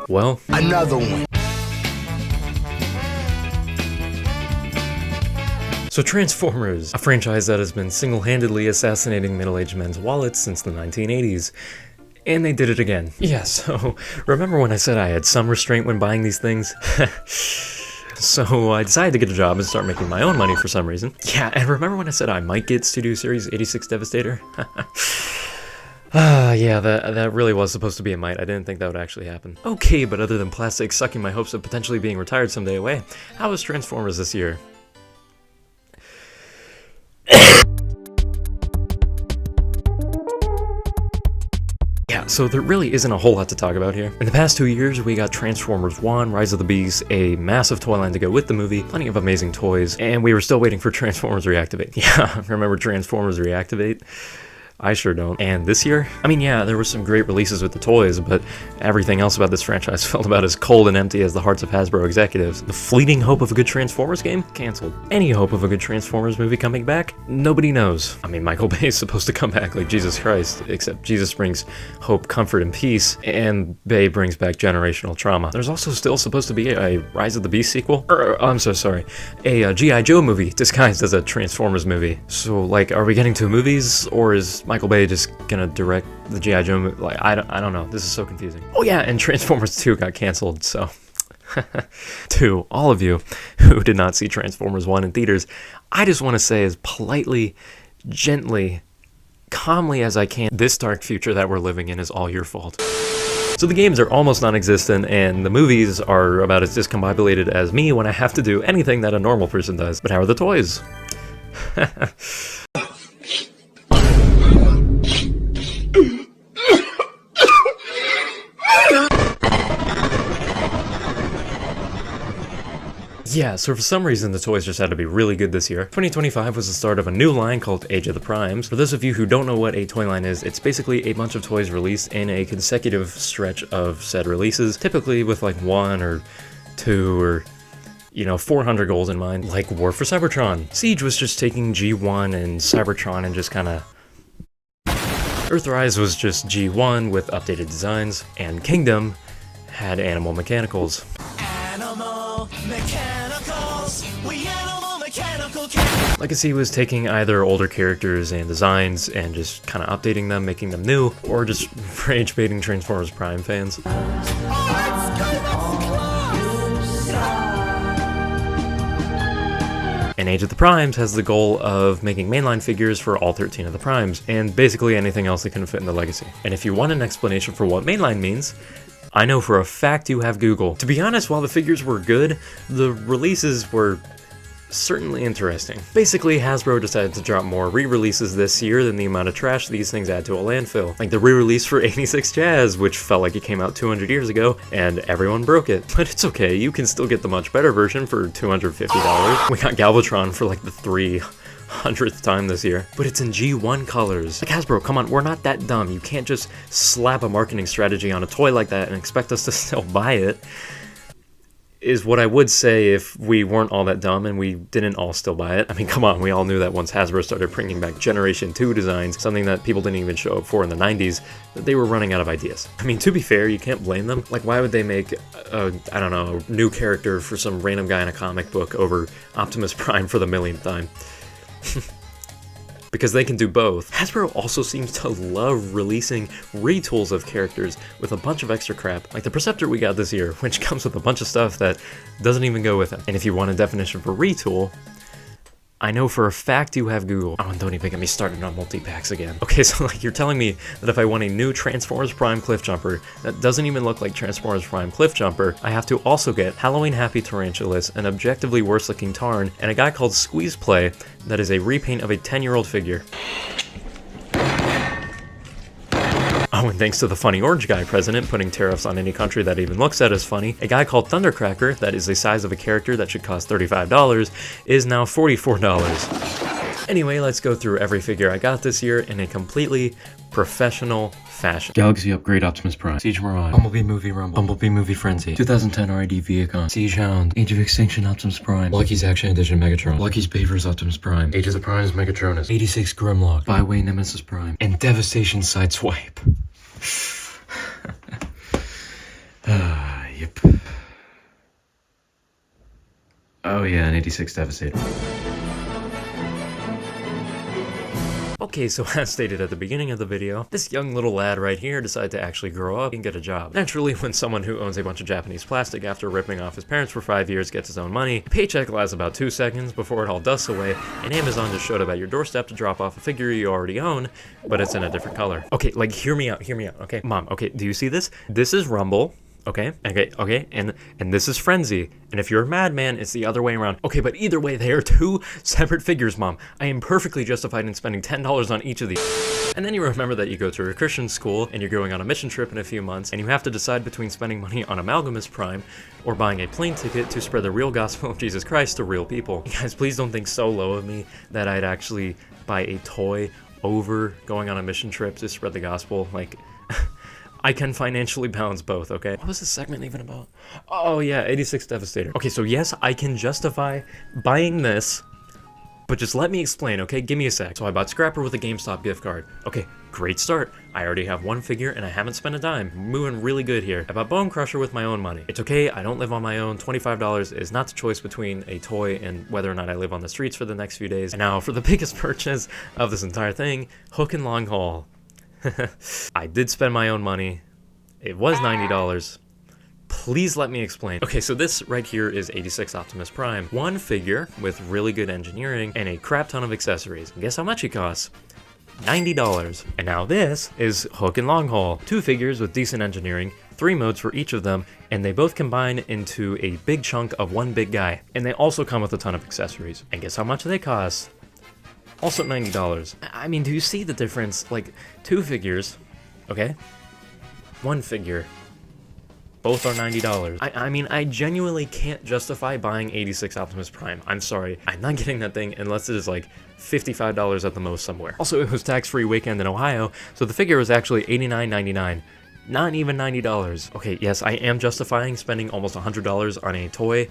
Well, another one. So Transformers, a franchise that has been single-handedly assassinating middle-aged men's wallets since the 1980s. And they did it again. Yeah, so remember when I said I had some restraint when buying these things? So I decided to get a job and start making my own money for some reason. Yeah, and remember when I said I might get Studio Series 86 Devastator? Yeah, that really was supposed to be a might. I didn't think that would actually happen. Okay, but other than plastic sucking my hopes of potentially being retired someday away, how was Transformers this year? Yeah, so there really isn't a whole lot to talk about here. In the past 2 years, we got Transformers 1, Rise of the Beast, a massive toy line to go with the movie, plenty of amazing toys, and we were still waiting for Transformers Reactivate. Yeah, remember Transformers Reactivate? I sure don't. And this year? I mean, yeah, there were some great releases with the toys, but everything else about this franchise felt about as cold and empty as the hearts of Hasbro executives. The fleeting hope of a good Transformers game? Canceled. Any hope of a good Transformers movie coming back? Nobody knows. I mean, Michael Bay is supposed to come back like Jesus Christ, except Jesus brings hope, comfort, and peace, and Bay brings back generational trauma. There's also still supposed to be a Rise of the Beast sequel? I'm so sorry. A G.I. Joe movie disguised as a Transformers movie. So, like, are we getting two movies, or is Michael Bay just gonna direct the G.I. Joe movie? Like, I don't know. This is so confusing. Oh yeah, and Transformers 2 got canceled, so... To all of you who did not see Transformers 1 in theaters, I just want to say as politely, gently, calmly as I can, this dark future that we're living in is all your fault. So the games are almost non-existent, and the movies are about as discombobulated as me when I have to do anything that a normal person does. But how are the toys? Yeah, so for some reason the toys just had to be really good this year. 2025 was the start of a new line called Age of the Primes. For those of you who don't know what a toy line is, it's basically a bunch of toys released in a consecutive stretch of said releases, typically with like 1 or 2 or 400 goals in mind, like War for Cybertron. Siege was just taking G1 and Cybertron and just kinda... Earthrise was just G1 with updated designs, and Kingdom had Animal Mechanicals. Legacy was taking either older characters and designs and just kind of updating them, making them new, or just rage-baiting Transformers Prime fans. And Age of the Primes has the goal of making mainline figures for all 13 of the Primes, and basically anything else that can fit in the Legacy. And if you want an explanation for what mainline means, I know for a fact you have Google. To be honest, while the figures were good, the releases were certainly interesting. Basically, Hasbro decided to drop more re-releases this year than the amount of trash these things add to a landfill. Like the re-release for 86 Jazz, which felt like it came out 200 years ago, and everyone broke it. But it's okay, you can still get the much better version for $250. We got Galvatron for like the 300th time this year, but it's in G1 colors. Like, Hasbro, come on, we're not that dumb. You can't just slap a marketing strategy on a toy like that and expect us to still buy it. Is what I would say if we weren't all that dumb and we didn't all still buy it. I mean, come on, we all knew that once Hasbro started bringing back Generation 2 designs, something that people didn't even show up for in the 90s, that they were running out of ideas. I mean, to be fair, you can't blame them. Like, why would they make a new character for some random guy in a comic book over Optimus Prime for the millionth time? Because they can do both. Hasbro also seems to love releasing retools of characters with a bunch of extra crap, like the Perceptor we got this year, which comes with a bunch of stuff that doesn't even go with it. And if you want a definition for retool, I know for a fact you have Google. Oh, and don't even get me started on multi-packs again. Okay, so like you're telling me that if I want a new Transformers Prime Cliffjumper that doesn't even look like Transformers Prime Cliffjumper, I have to also get Halloween Happy Tarantulas, an objectively worse looking Tarn, and a guy called Squeeze Play that is a repaint of a 10-year-old figure. Oh, and thanks to the funny orange guy president putting tariffs on any country that even looks at as funny, a guy called Thundercracker, that is the size of a character that should cost $35, is now $44. Anyway, let's go through every figure I got this year in a completely professional fashion. Galaxy Upgrade Optimus Prime, Siege Mirage, Bumblebee Movie Rumble, Bumblebee Movie Frenzy, 2010 RID Viacon, Siege Hound, Age of Extinction Optimus Prime, Lucky's Action Edition Megatron, Lucky's Pavers Optimus Prime, Age of the Primes Megatronus, 86 Grimlock, Byway Nemesis Prime, and Devastation Sideswipe. Yep. Oh yeah, an 86 Devastator. Okay, so as stated at the beginning of the video, this young little lad right here decided to actually grow up and get a job. Naturally, when someone who owns a bunch of Japanese plastic after ripping off his parents for 5 years gets his own money, the paycheck lasts about 2 seconds before it all dusts away, and Amazon just showed up at your doorstep to drop off a figure you already own, but it's in a different color. Okay, like hear me out, okay? Mom, okay, do you see this? This is Rumble. Okay, and this is Frenzy, and if you're a madman, it's the other way around. Okay, but either way, they are two separate figures, Mom. I am perfectly justified in spending $10 on each of these. And then you remember that you go to a Christian school, and you're going on a mission trip in a few months, and you have to decide between spending money on Amalgamus Prime, or buying a plane ticket to spread the real gospel of Jesus Christ to real people. You guys, please don't think so low of me that I'd actually buy a toy over going on a mission trip to spread the gospel. Like, I can financially balance both, okay? What was this segment even about? Oh yeah, 86 Devastator. Okay, so yes, I can justify buying this, but just let me explain, okay? Give me a sec. So I bought Scrapper with a GameStop gift card. Okay, great start. I already have one figure and I haven't spent a dime. Moving really good here. I bought Bone Crusher with my own money. It's okay, I don't live on my own. $25 is not the choice between a toy and whether or not I live on the streets for the next few days. And now for the biggest purchase of this entire thing, Hook and Long Haul. I did spend my own money. It was $90. Please let me explain. Okay, so this right here is 86 Optimus Prime. One figure with really good engineering and a crap ton of accessories. And guess how much it costs? $90. And now this is Hook and Long Haul. Two figures with decent engineering, 3 modes for each of them, and they both combine into a big chunk of one big guy. And they also come with a ton of accessories. And guess how much they cost? Also $90. I mean, do you see the difference? Like, 2 figures, okay? 1 figure. Both are $90. I mean, I genuinely can't justify buying 86 Optimus Prime. I'm sorry. I'm not getting that thing unless it is like $55 at the most somewhere. Also, it was tax-free weekend in Ohio, so the figure was actually $89.99. Not even $90. Okay, yes, I am justifying spending almost $100 on a toy,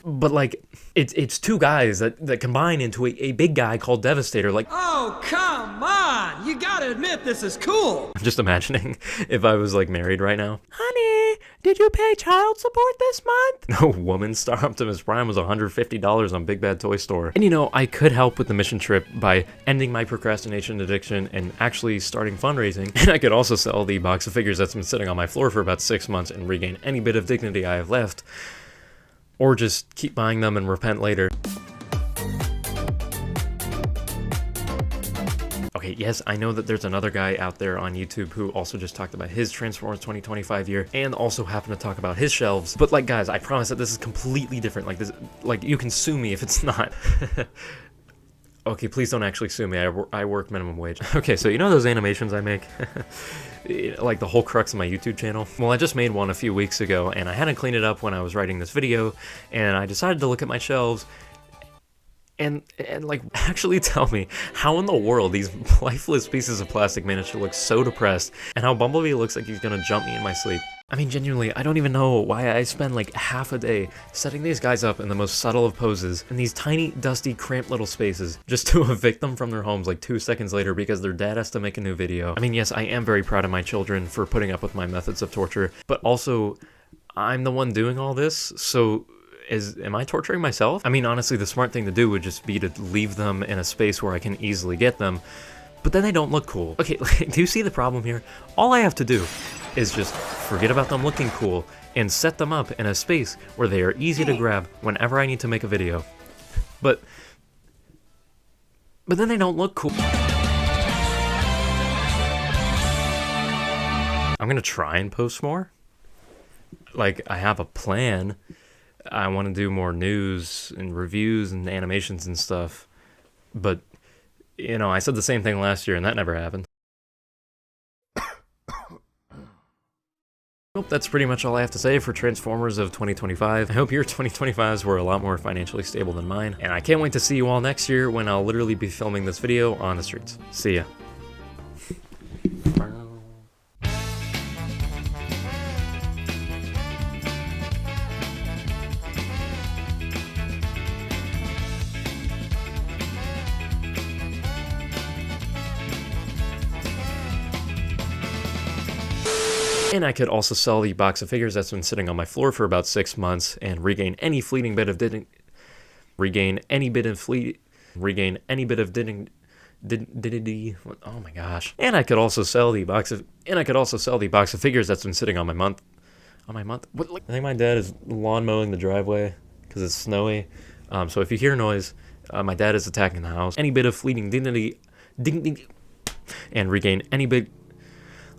but like, it's 2 guys that combine into a big guy called Devastator. Like, oh, come on! You gotta admit this is cool! I'm just imagining if I was like married right now. Honey, did you pay child support this month? No, woman, Star Optimus Prime was $150 on Big Bad Toy Store. And you know, I could help with the mission trip by ending my procrastination addiction and actually starting fundraising. And I could also sell the box of figures that's been sitting on my floor for about 6 months and regain any bit of dignity I have left. Or just keep buying them and repent later. Okay, yes, I know that there's another guy out there on YouTube who also just talked about his Transformers 2025 year and also happened to talk about his shelves. But like, guys, I promise that this is completely different. Like, this, like, you can sue me if it's not. Okay, please don't actually sue me. I work minimum wage. Okay, so you know those animations I make? Like the whole crux of my YouTube channel? Well, I just made one a few weeks ago, and I hadn't cleaned it up when I was writing this video, and I decided to look at my shelves, and like, actually tell me how in the world these lifeless pieces of plastic managed to look so depressed, and how Bumblebee looks like he's gonna jump me in my sleep. I mean, genuinely, I don't even know why I spend like half a day setting these guys up in the most subtle of poses in these tiny, dusty, cramped little spaces just to evict them from their homes like 2 seconds later because their dad has to make a new video. I mean, yes, I am very proud of my children for putting up with my methods of torture, but also, I'm the one doing all this, so am I torturing myself? I mean, honestly, the smart thing to do would just be to leave them in a space where I can easily get them, but then they don't look cool. Okay, do you see the problem here? All I have to do is just forget about them looking cool and set them up in a space where they are easy to grab whenever I need to make a video. But then they don't look cool. I'm gonna try and post more. Like, I have a plan. I want to do more news and reviews and animations and stuff. But, you know, I said the same thing last year and that never happened. Nope, that's pretty much all I have to say for Transformers of 2025. I hope your 2025s were a lot more financially stable than mine, and I can't wait to see you all next year when I'll literally be filming this video on the streets. See ya. And I could also sell the box of figures that's been sitting on my floor for about 6 months and regain any fleeting bit of regain any bit of oh my gosh. And I could also sell the box of figures that's been sitting on my month. What, I think my dad is lawn mowing the driveway because it's snowy. So if you hear noise, my dad is attacking the house. Any bit of fleeting dignity, and regain any bit.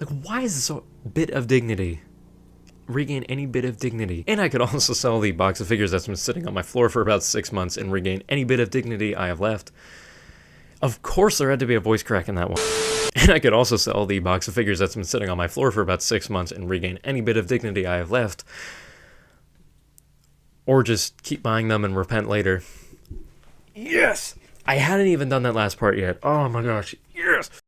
Like, why is this so bit of dignity? Regain any bit of dignity. And I could also sell the box of figures that's been sitting on my floor for about 6 months and regain any bit of dignity I have left. Of course there had to be a voice crack in that one. And I could also sell the box of figures that's been sitting on my floor for about 6 months and regain any bit of dignity I have left. Or just keep buying them and repent later. Yes! I hadn't even done that last part yet. Oh my gosh, yes!